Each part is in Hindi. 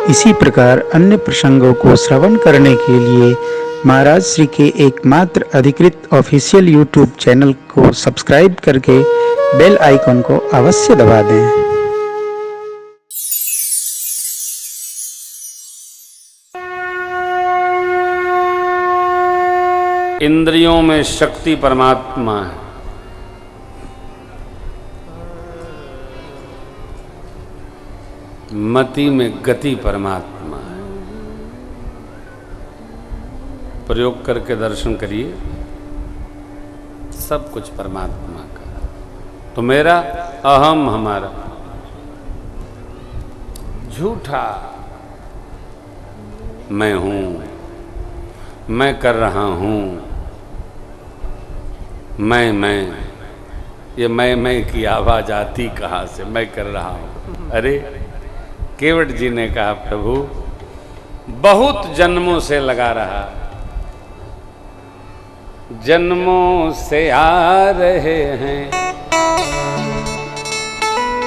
इसी प्रकार अन्य प्रसंगों को श्रवण करने के लिए महाराज श्री के एकमात्र अधिकृत ऑफिशियल यूट्यूब चैनल को सब्सक्राइब करके बेल आइकन को अवश्य दबा दें। इंद्रियों में शक्ति परमात्मा है। मति में गति परमात्मा है। प्रयोग करके दर्शन करिए, सब कुछ परमात्मा का। तो मेरा अहम हमारा झूठा मैं हूं, मैं कर रहा हूं, मैं ये मैं की आवाज आती कहाँ से? मैं कर रहा हूं। अरे केवट जी ने कहा, प्रभु बहुत जन्मों से लगा रहा, जन्मों से आ रहे हैं,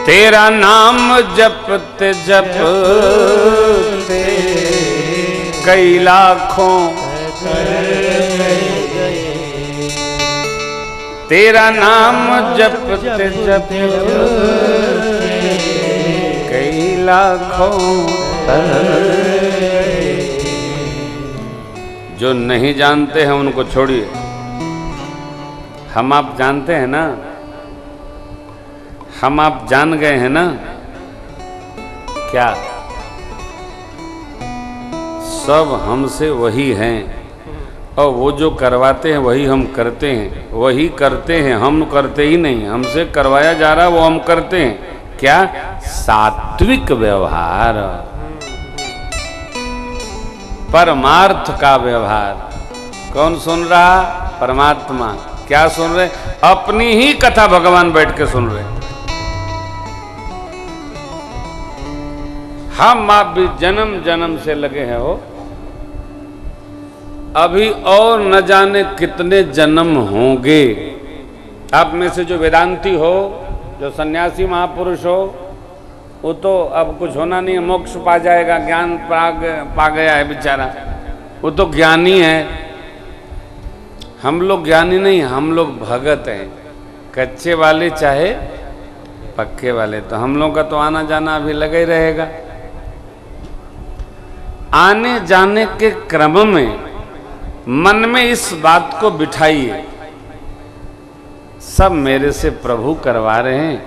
तेरा नाम जपते जपते कई लाखों तेरा नाम जपते जपते कई लाखों। जो नहीं जानते हैं उनको छोड़िए, हम आप जानते हैं ना, हम आप जान गए हैं ना। क्या सब हमसे वही हैं, और वो जो करवाते हैं वही हम करते हैं, वही करते हैं, हम करते ही नहीं। हमसे करवाया जा रहा है वो हम करते हैं। क्या? सात्विक व्यवहार, परमार्थ का व्यवहार। कौन सुन रहा? परमात्मा। क्या सुन रहे? अपनी ही कथा भगवान बैठ के सुन रहे। हम आप भी जन्म जन्म से लगे हैं हो, अभी और न जाने कितने जन्म होंगे। आप में से जो वेदांती हो, जो सन्यासी महापुरुष हो, वो तो अब कुछ होना नहीं है, मोक्ष पा जाएगा, ज्ञान पा गया है बेचारा, वो तो ज्ञानी है। हम लोग ज्ञानी नहीं, हम लोग भगत हैं, कच्चे वाले चाहे पक्के वाले। तो हम लोग का तो आना जाना अभी लगा ही रहेगा। आने जाने के क्रम में मन में इस बात को बिठाइए, सब मेरे से प्रभु करवा रहे हैं,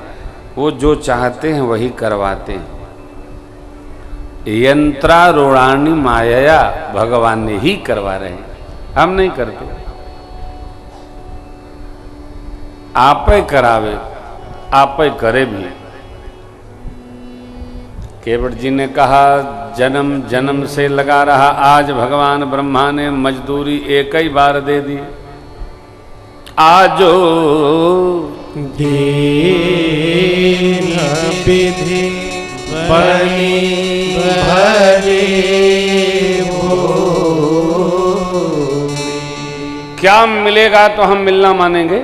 वो जो चाहते हैं वही करवाते हैं। यंत्रारूढ़ानि मायया, भगवान ने ही करवा रहे हैं, हम नहीं करते। आप ही करावे, आप ही करे भी। केवट जी ने कहा, जन्म जन्म से लगा रहा, आज भगवान ब्रह्मा ने मजदूरी एक ही बार दे दी। आजो दीन विधि बनी भरे भूमि। क्या मिलेगा तो हम मिलना मानेंगे?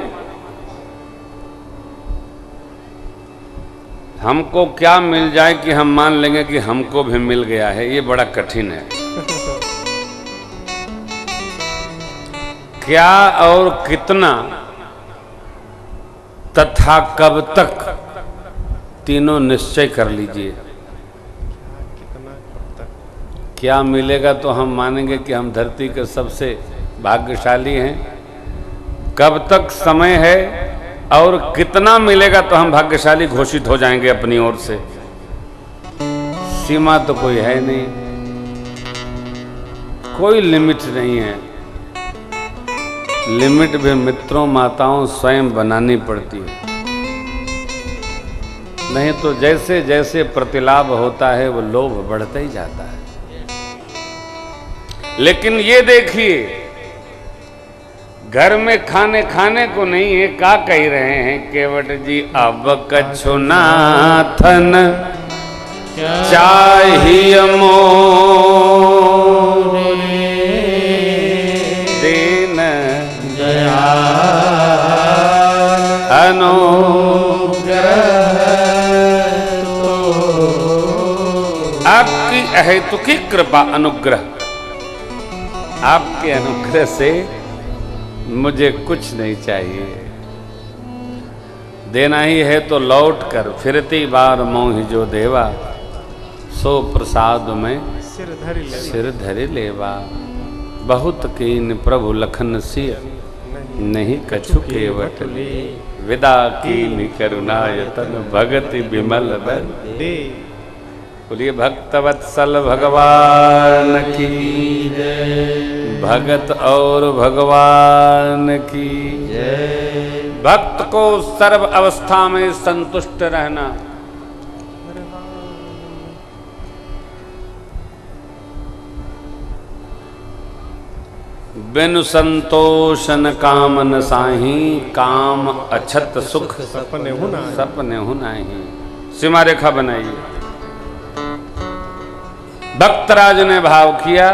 हमको क्या मिल जाए कि हम मान लेंगे कि हमको भी मिल गया है? ये बड़ा कठिन है। क्या और कितना तथा कब तक, तीनों निश्चय कर लीजिए। क्या मिलेगा तो हम मानेंगे कि हम धरती के सबसे भाग्यशाली हैं, कब तक समय है, और कितना मिलेगा तो हम भाग्यशाली घोषित हो जाएंगे अपनी ओर से। सीमा तो कोई है नहीं, कोई लिमिट नहीं है। लिमिट भी मित्रों माताओं स्वयं बनानी पड़ती है, नहीं तो जैसे जैसे प्रतिलाभ होता है वो लोभ बढ़ता ही जाता है। लेकिन ये देखिए, घर में खाने को नहीं है, क्या कह रहे हैं केवट जी? अब कछु नाथन चाहिए मोरे, दीन अनुग्रह तो आपकी अहेतुकी कृपा अनुग्रह, आपके अनुग्रह से मुझे कुछ नहीं चाहिए। देना ही है तो लौट कर फिरती बार मोहि जो देवा, सो प्रसाद में सिर धरि लेवा। बहुत कीन प्रभु लखन सिय, नहीं कछु केवट ले। विदा कीन करुणायतन, भगति विमल बन दे। बोलिए भक्तवत्सल भगवान की जय, भगत और भगवान की जय। भक्त को सर्व अवस्था में संतुष्ट रहना, बिनु संतोषन कामन साही, काम अछत सुख सपने हो नाही। सीमा रेखा बनाइए। भक्तराज ने भाव किया,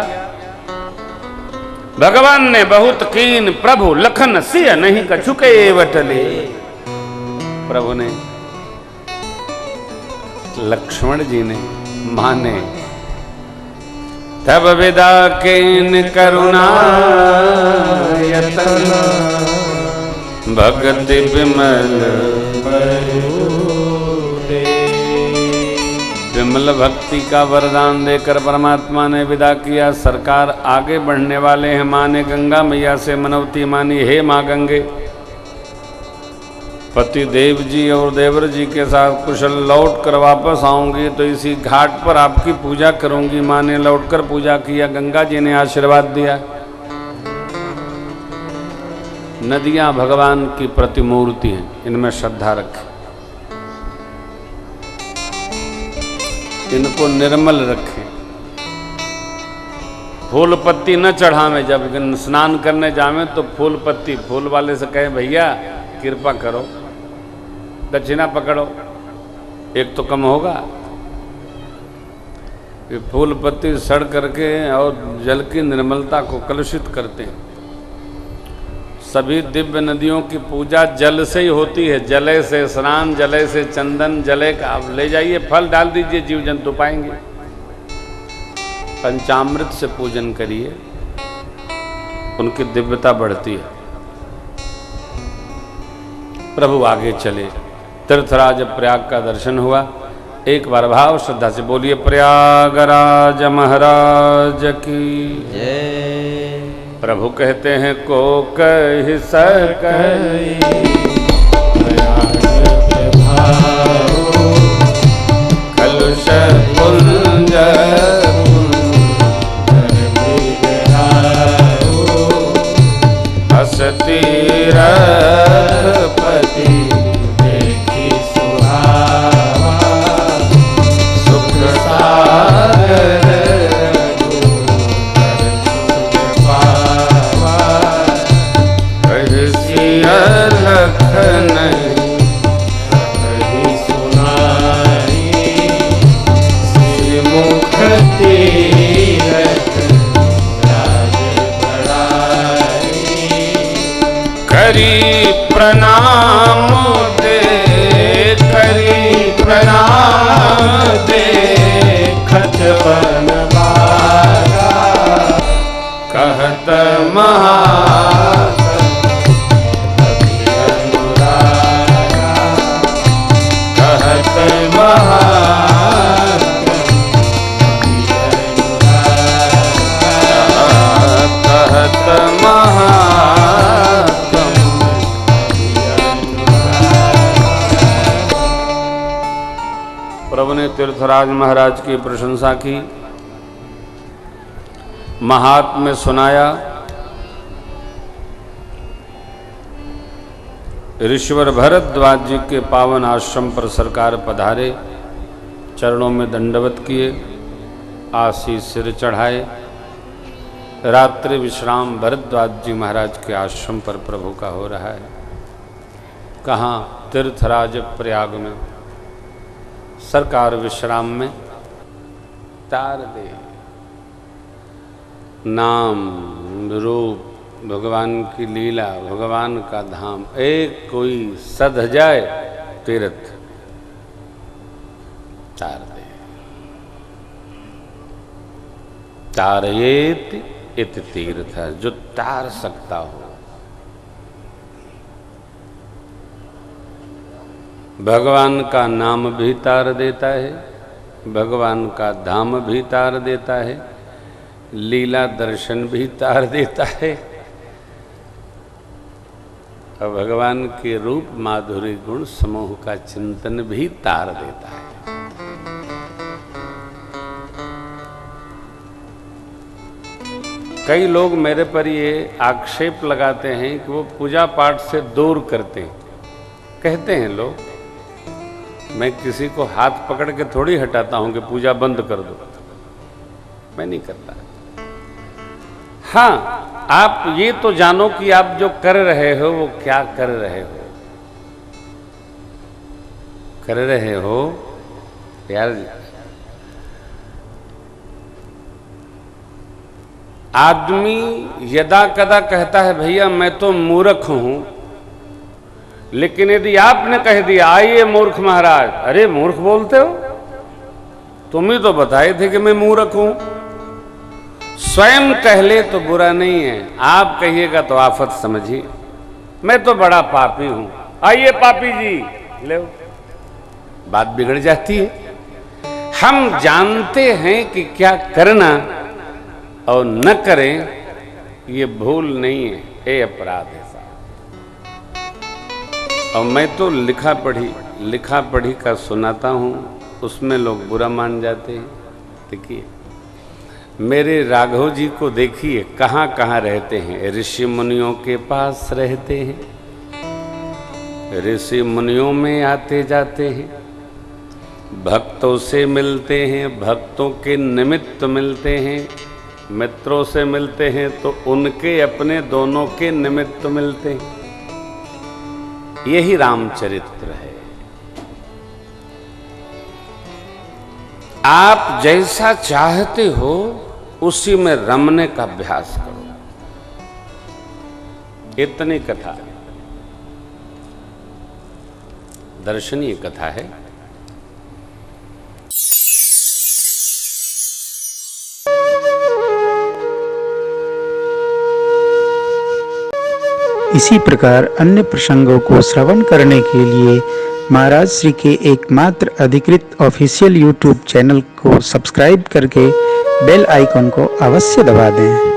भगवान ने बहुत कीन प्रभु लखन सिय, नहीं कछु केवट ले। प्रभु ने, लक्ष्मण जी ने माने, तब विदा कीन करुणा यतन, भगति विमल विमल भक्ति का वरदान देकर परमात्मा ने विदा किया। सरकार आगे बढ़ने वाले हैं। माँ ने गंगा मैया से मनौती मानी, हे माँ गंगे, पति देव जी और देवर जी के साथ कुशल लौट कर वापस आऊंगी तो इसी घाट पर आपकी पूजा करूंगी। माँ ने लौटकर पूजा किया, गंगा जी ने आशीर्वाद दिया। नदियां भगवान की प्रतिमूर्ति हैं, इनमें श्रद्धा रखें, इनको निर्मल रखें। फूल पत्ती न चढ़ावे, जब स्नान करने जावे तो फूल पत्ती, फूल वाले से कहें भैया कृपा करो, दक्षिणा पकड़ो, एक तो कम होगा। ये फूल पत्ती सड़ करके और जल की निर्मलता को कलुषित करते हैं। सभी दिव्य नदियों की पूजा जल से ही होती है, जले से स्नान, जले से चंदन, जले का आप ले जाइए, फल डाल दीजिए, जीव जंतु पाएंगे। पंचामृत से पूजन करिए, उनकी दिव्यता बढ़ती है। प्रभु आगे चले, तीर्थराज प्रयाग का दर्शन हुआ। एक बार भाव श्रद्धा से बोलिए, प्रयागराज महाराज की जय। प्रभु कहते हैं, को कह सकई कलुष पुंज, हसती रघुपति देखी सुहावा, सुख सागर लखन सुनाई, मुख तीरथ राज बढ़ाई। करी प्रणाम दे, करी प्रणाम दे, खत बन बागा, कहत महा प्रभु ने तीर्थराज महाराज की प्रशंसा की, महात्म्य सुनाया। ऋषिवर भरद्वाज जी के पावन आश्रम पर सरकार पधारे, चरणों में दंडवत किए, आशीष सिर चढ़ाए। रात्रि विश्राम भरद्वाज जी महाराज के आश्रम पर प्रभु का हो रहा है। कहाँ? तीर्थराज प्रयाग में। सरकार विश्राम में तार दे, नाम रूप भगवान की लीला, भगवान का धाम, एक कोई सध जाए तीर्थ तार दे। तारयेत इति तीर्थ, जो तार सकता हो। भगवान का नाम भी तार देता है, भगवान का धाम भी तार देता है, लीला दर्शन भी तार देता है, और भगवान के रूप माधुरी गुण समूह का चिंतन भी तार देता है। कई लोग मेरे पर ये आक्षेप लगाते हैं कि वो पूजा पाठ से दूर करते हैं। कहते हैं लोग, मैं किसी को हाथ पकड़ के थोड़ी हटाता हूं कि पूजा बंद कर दो, मैं नहीं करता। हाँ, आप ये तो जानो कि आप जो कर रहे हो वो क्या कर रहे हो। कर रहे हो यार, आदमी यदा कदा कहता है भैया मैं तो मूर्ख हूं, लेकिन यदि आपने कह दिया आइए मूर्ख महाराज, अरे मूर्ख बोलते हो, तुम ही तो बताए थे कि मैं मूर्ख हूं। स्वयं कह ले तो बुरा नहीं है, आप कहिएगा तो आफत समझिए। मैं तो बड़ा पापी हूं, आइए पापी जी ले, बात बिगड़ जाती है। हम जानते हैं कि क्या करना और न करें, ये भूल नहीं है, ये अपराध है साहब। और मैं तो लिखा पढ़ी का सुनाता हूं, उसमें लोग बुरा मान जाते हैं। देखिए मेरे राघव जी को देखिए, कहाँ कहाँ रहते हैं, ऋषि मुनियों के पास रहते हैं, ऋषि मुनियों में आते जाते हैं, भक्तों से मिलते हैं, भक्तों के निमित्त मिलते हैं, मित्रों से मिलते हैं तो उनके अपने दोनों के निमित्त मिलते हैं। यही रामचरित्र है। आप जैसा चाहते हो उसी में रमने का अभ्यास करो। इतनी कथा दर्शनीय कथा है। इसी प्रकार अन्य प्रसंगों को श्रवण करने के लिए महाराज श्री के एकमात्र अधिकृत ऑफिशियल यूट्यूब चैनल को सब्सक्राइब करके बेल आइकन को अवश्य दबा दें।